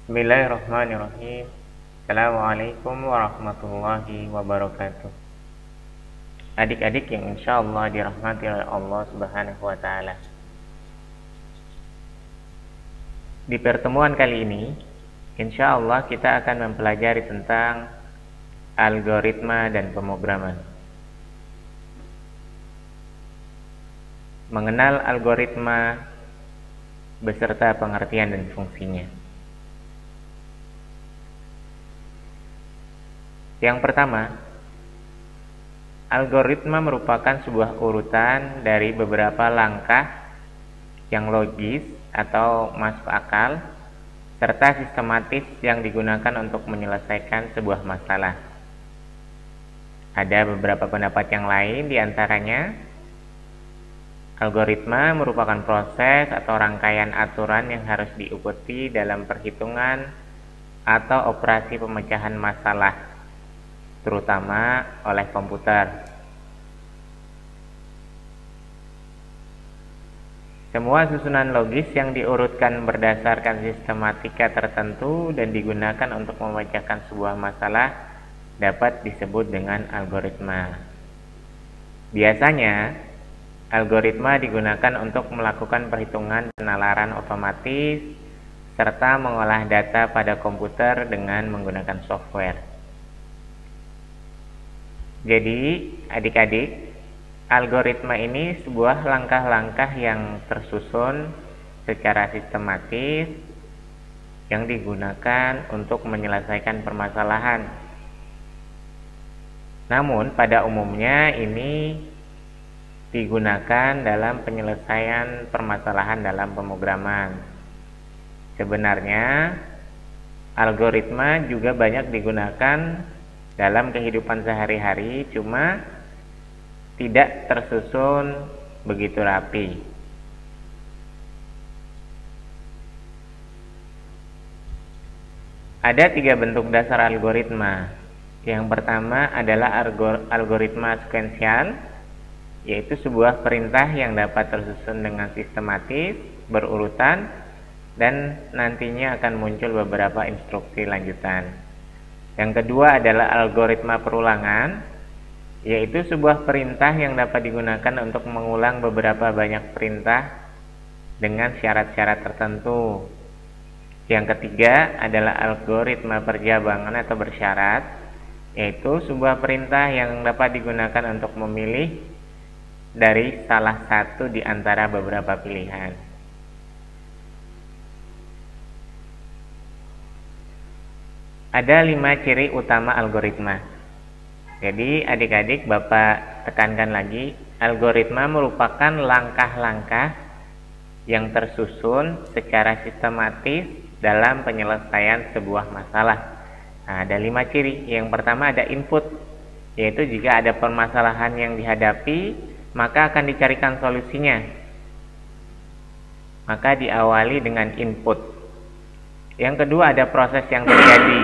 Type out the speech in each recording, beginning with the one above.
Bismillahirrahmanirrahim. Assalamualaikum warahmatullahi wabarakatuh. Adik-adik yang insya Allah dirahmati oleh Allah Subhanahu wa Ta'ala. Di pertemuan kali ini, insya Allah kita akan mempelajari tentang algoritma dan pemrograman. Mengenal algoritma beserta pengertian dan fungsinya. Yang pertama, algoritma merupakan sebuah urutan dari beberapa langkah yang logis atau masuk akal serta sistematis yang digunakan untuk menyelesaikan sebuah masalah. Ada beberapa pendapat yang lain, diantaranya algoritma merupakan proses atau rangkaian aturan yang harus diikuti dalam perhitungan atau operasi pemecahan masalah, terutama oleh komputer. Semua susunan logis yang diurutkan berdasarkan sistematika tertentu dan digunakan untuk memecahkan sebuah masalah dapat disebut dengan algoritma. Biasanya, algoritma digunakan untuk melakukan perhitungan penalaran otomatis serta mengolah data pada komputer dengan menggunakan software. Jadi, adik-adik, algoritma ini sebuah langkah-langkah yang tersusun secara sistematis yang digunakan untuk menyelesaikan permasalahan. Namun, pada umumnya ini digunakan dalam penyelesaian permasalahan dalam pemrograman. Sebenarnya, algoritma juga banyak digunakan dalam kehidupan sehari-hari, cuma tidak tersusun begitu rapi. Ada 3 bentuk dasar algoritma. Yang pertama adalah algoritma sekuensial, yaitu sebuah perintah yang dapat tersusun dengan sistematis, berurutan, dan nantinya akan muncul beberapa instruksi lanjutan. Yang kedua adalah algoritma perulangan, yaitu sebuah perintah yang dapat digunakan untuk mengulang beberapa banyak perintah dengan syarat-syarat tertentu. Yang ketiga adalah algoritma perjabangan atau bersyarat, yaitu sebuah perintah yang dapat digunakan untuk memilih dari salah satu di antara beberapa pilihan. Ada 5 ciri utama algoritma. Jadi adik-adik, Bapak tekankan lagi, algoritma merupakan langkah-langkah yang tersusun secara sistematis dalam penyelesaian sebuah masalah. Nah, ada 5 ciri. Yang pertama ada input, yaitu jika ada permasalahan yang dihadapi, maka akan dicarikan solusinya. Maka diawali dengan input. Yang kedua ada proses yang terjadi,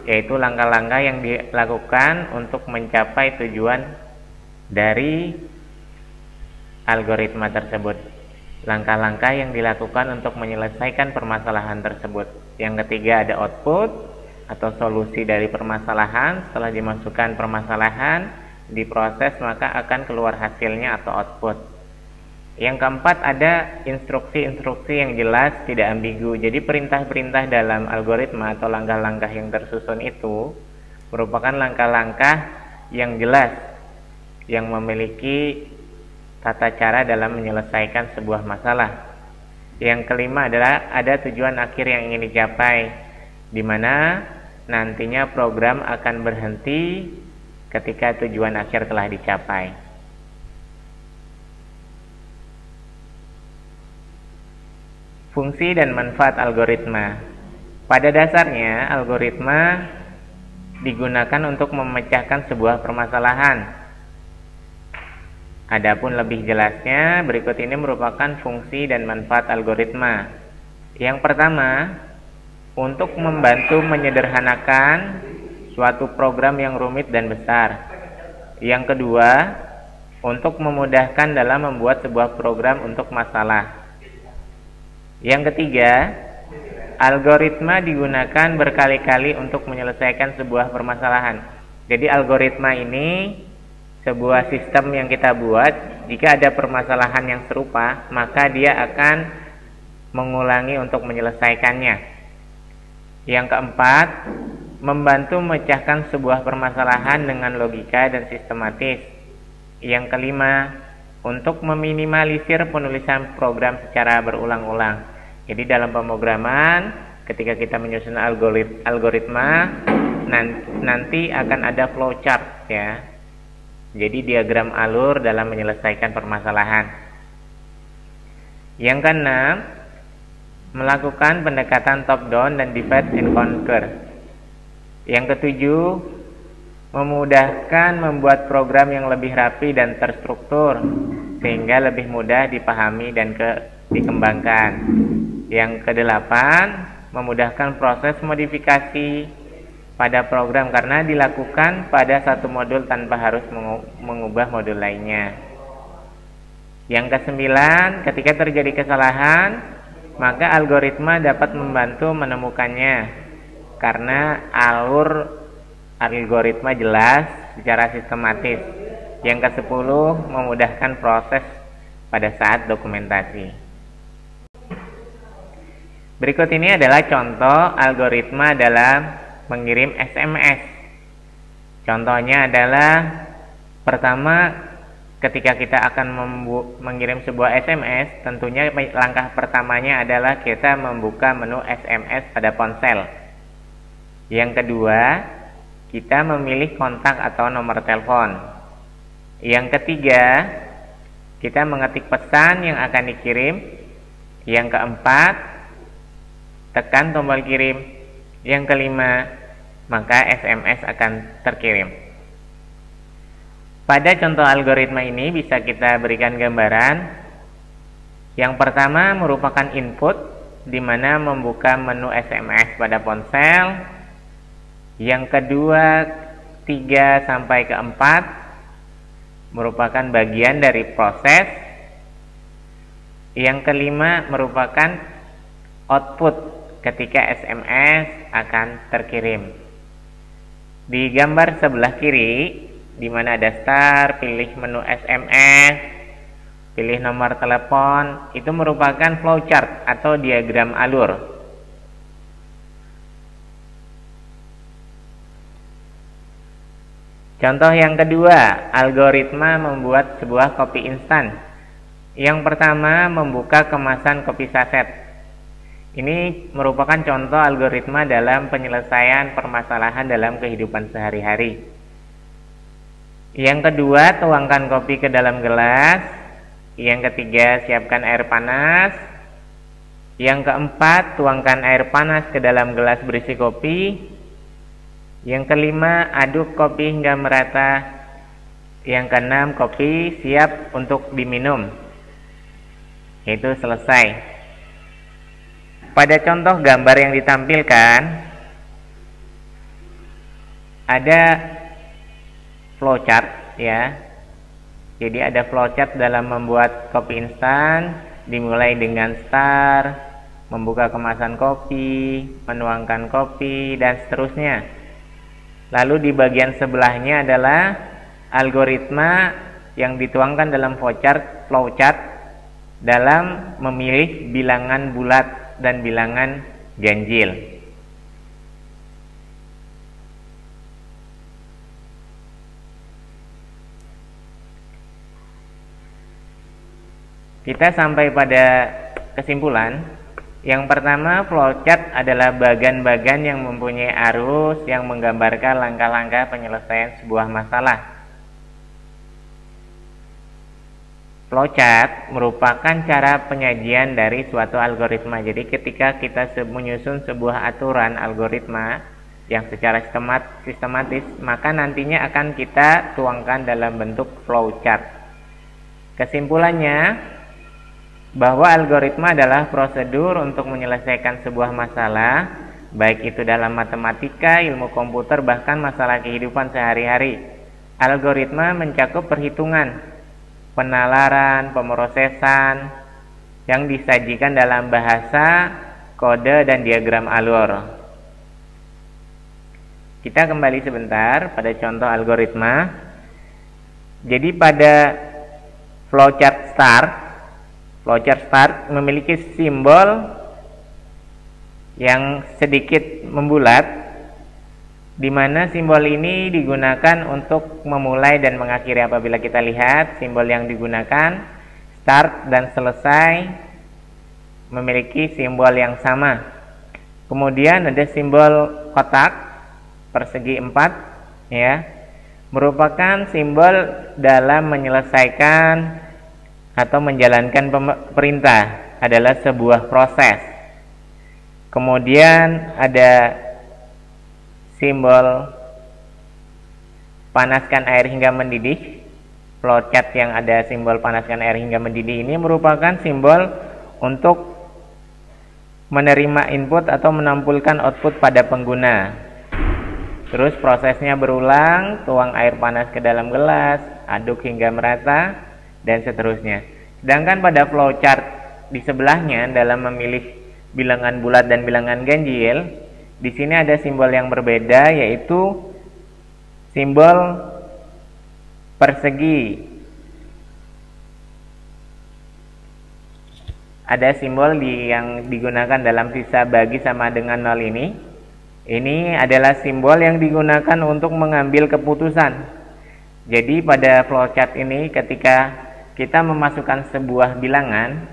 yaitu langkah-langkah yang dilakukan untuk mencapai tujuan dari algoritma tersebut. Langkah-langkah yang dilakukan untuk menyelesaikan permasalahan tersebut. Yang ketiga ada output atau solusi dari permasalahan. Setelah dimasukkan permasalahan, diproses, maka akan keluar hasilnya atau output. Yang keempat ada instruksi-instruksi yang jelas, tidak ambigu. Jadi perintah-perintah dalam algoritma atau langkah-langkah yang tersusun itu merupakan langkah-langkah yang jelas, yang memiliki tata cara dalam menyelesaikan sebuah masalah. Yang kelima adalah ada tujuan akhir yang ingin dicapai, di mana nantinya program akan berhenti ketika tujuan akhir telah dicapai. Fungsi dan manfaat algoritma. Pada dasarnya, algoritma digunakan untuk memecahkan sebuah permasalahan. Adapun lebih jelasnya, berikut ini merupakan fungsi dan manfaat algoritma. Yang pertama, untuk membantu menyederhanakan suatu program yang rumit dan besar. Yang kedua, untuk memudahkan dalam membuat sebuah program untuk masalah. Yang ketiga, algoritma digunakan berkali-kali untuk menyelesaikan sebuah permasalahan. Jadi algoritma ini sebuah sistem yang kita buat. Jika ada permasalahan yang serupa, maka dia akan mengulangi untuk menyelesaikannya. Yang keempat, membantu memecahkan sebuah permasalahan dengan logika dan sistematis. Yang kelima, untuk meminimalisir penulisan program secara berulang-ulang. Jadi dalam pemrograman, ketika kita menyusun algoritma, nanti akan ada flowchart ya. Jadi diagram alur dalam menyelesaikan permasalahan. Yang keenam, melakukan pendekatan top down dan divide and conquer. Yang ketujuh, memudahkan membuat program yang lebih rapi dan terstruktur sehingga lebih mudah dipahami dan dikembangkan. Yang kedelapan, memudahkan proses modifikasi pada program karena dilakukan pada satu modul tanpa harus mengubah modul lainnya. Yang kesembilan, ketika terjadi kesalahan, maka algoritma dapat membantu menemukannya karena alur algoritma jelas secara sistematis. Yang kesepuluh, memudahkan proses pada saat dokumentasi. Berikut ini adalah contoh algoritma dalam mengirim SMS. Contohnya adalah pertama, ketika kita akan mengirim sebuah SMS, tentunya langkah pertamanya adalah kita membuka menu SMS pada ponsel. Yang kedua, kita memilih kontak atau nomor telepon. Yang ketiga, kita mengetik pesan yang akan dikirim. Yang keempat, tekan tombol kirim. Yang kelima, maka SMS akan terkirim. Pada contoh algoritma ini bisa kita berikan gambaran. Yang pertama merupakan input, di mana membuka menu SMS pada ponsel. Yang kedua, 3 sampai ke 4 merupakan bagian dari proses. Yang kelima merupakan output ketika SMS akan terkirim. Di gambar sebelah kiri, di mana ada start, pilih menu SMS, pilih nomor telepon, itu merupakan flowchart atau diagram alur. Contoh yang kedua, algoritma membuat sebuah kopi instan. Yang pertama, membuka kemasan kopi saset. Ini merupakan contoh algoritma dalam penyelesaian permasalahan dalam kehidupan sehari-hari. Yang kedua, tuangkan kopi ke dalam gelas. Yang ketiga, siapkan air panas. Yang keempat, tuangkan air panas ke dalam gelas berisi kopi. Yang kelima, aduk kopi hingga merata. Yang keenam, kopi siap untuk diminum. Itu selesai. Pada contoh gambar yang ditampilkan, ada flowchart ya. Jadi ada flowchart dalam membuat kopi instan, dimulai dengan start, membuka kemasan kopi, menuangkan kopi, dan seterusnya. Lalu di bagian sebelahnya adalah algoritma yang dituangkan dalam flowchart dalam memilih bilangan bulat dan bilangan ganjil. Kita sampai pada kesimpulan. Yang pertama, flowchart adalah bagan-bagan yang mempunyai arus yang menggambarkan langkah-langkah penyelesaian sebuah masalah. Flowchart merupakan cara penyajian dari suatu algoritma. Jadi ketika kita menyusun sebuah aturan algoritma yang secara sistematis, maka nantinya akan kita tuangkan dalam bentuk flowchart. Kesimpulannya, bahwa algoritma adalah prosedur untuk menyelesaikan sebuah masalah, baik itu dalam matematika, ilmu komputer, bahkan masalah kehidupan sehari-hari. Algoritma mencakup perhitungan, penalaran, pemrosesan yang disajikan dalam bahasa kode, dan diagram alur. Kita kembali sebentar pada contoh algoritma. Jadi pada flowchart start memiliki simbol yang sedikit membulat, di mana simbol ini digunakan untuk memulai dan mengakhiri. Apabila kita lihat simbol yang digunakan, start dan selesai, memiliki simbol yang sama. Kemudian ada simbol kotak persegi 4, ya, merupakan simbol dalam menyelesaikan atau menjalankan perintah, adalah sebuah proses. Kemudian ada simbol panaskan air hingga mendidih. Flowchart yang ada simbol panaskan air hingga mendidih ini merupakan simbol untuk menerima input atau menampilkan output pada pengguna. Terus prosesnya berulang, tuang air panas ke dalam gelas, aduk hingga merata, dan seterusnya. Sedangkan pada flowchart di sebelahnya dalam memilih bilangan bulat dan bilangan ganjil, di sini ada simbol yang berbeda, yaitu simbol persegi. Ada simbol yang digunakan dalam sisa bagi sama dengan 0 ini. Ini adalah simbol yang digunakan untuk mengambil keputusan. Jadi pada flowchart ini ketika kita memasukkan sebuah bilangan,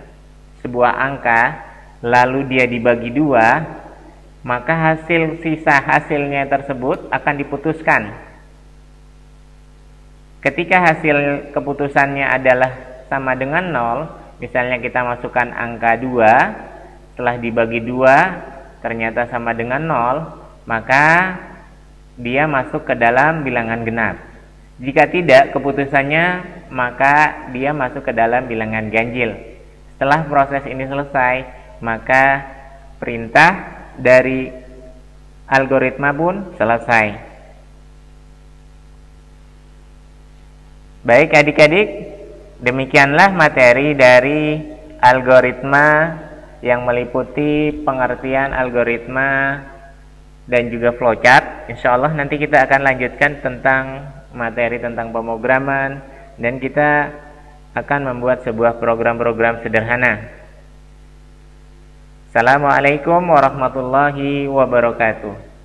sebuah angka, lalu dia dibagi 2, maka sisa hasilnya tersebut akan diputuskan. Ketika hasil keputusannya adalah sama dengan 0, misalnya kita masukkan angka 2, setelah dibagi 2 ternyata sama dengan 0, maka dia masuk ke dalam bilangan genap. Jika tidak keputusannya, maka dia masuk ke dalam bilangan ganjil. Setelah proses ini selesai, maka perintah dari algoritma pun selesai. Baik adik-adik, demikianlah materi dari algoritma yang meliputi pengertian algoritma dan juga flowchart. Insya Allah nanti kita akan lanjutkan tentang materi tentang pemrograman, dan kita akan membuat sebuah program-program sederhana. Assalamualaikum warahmatullahi wabarakatuh.